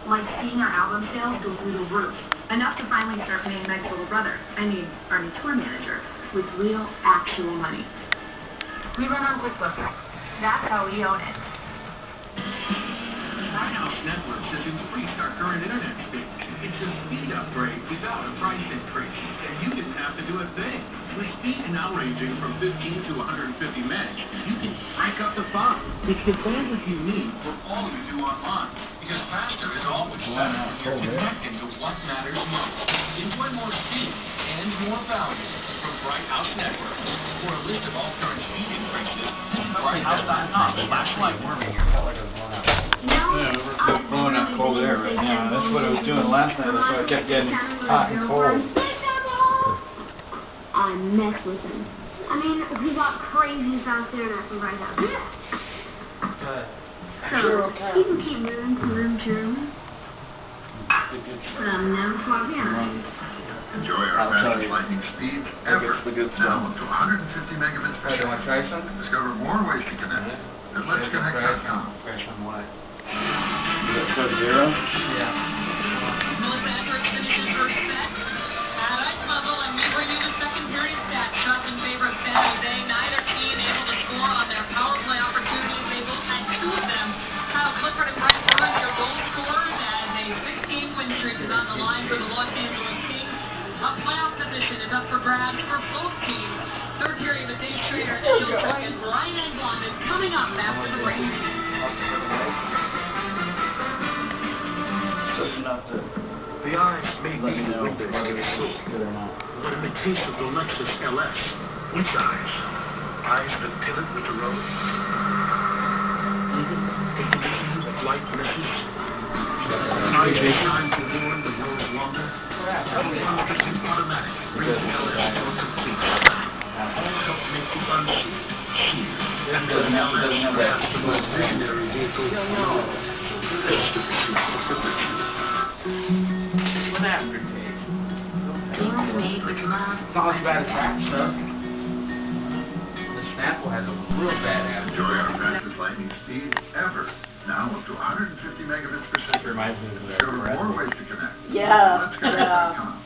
like seeing our album sales go through the roof. Enough to finally start paying Meg's little brother, our new tour manager, with real, actual money. We run on QuickBooks. That's how we own it. House Networks has increased our current internet speed. It's a speed upgrade without a price increase, and you didn't have to do a thing. With speeds now ranging from 15 to 150 megs, you can crank up the fun. It's the bandwidth you need for all you do online, because faster is always better when you're connected to what matters most. Enjoy more speed and more value from Bright House Networks. For a list of all current speed increases, Flashlight warming here. Felt like I was blown out. We're blowing out cold air right now. That's what I was doing last night. That's why I kept getting hot and cold. I mess with him. I mean, we got crazy fast internet from Bright House. So, he can keep moving to room to room. Never swap piano. Enjoy our fastest lightning speed ever. Now up to 150 megabits per second. Want to try some? Discover more ways to connect at letsconnect.com. Crash on what? Code 0? Melissa Edwards finishes her set at Ice Muzzle, and we bring you the second period stats. Justin favors San Jose. Neither team able to score on their power play opportunities. They both had two of them. Kyle Clifford and Brent Burns, their goal scorers, as a 6-game win streak is on the line for the Los Angeles Kings. A playoff position is up for grabs for both teams. Third period with Dave Schrader and Joe Turk, and Brian Englund is coming up after the break. the eyes may be the window to the soul, but in the case of the Lexus LS, which eyes? Eyes that pivot with the road? The conditions of light misses? Eyes that shine to warn the road longer? Focusing automatic brings the LS more complete. All help make you unseen, sheer, and the LS perhaps the most visionary vehicle in the world. That's the pursuit of liberty. What aftertaste? It's all about track stuff. The Snapple has a real bad aftertaste. Enjoy our fastest lightning speed ever. Now up to 150 megabits per second. Reminds me of Discover more ways to connect. Yeah. Let's connect.com.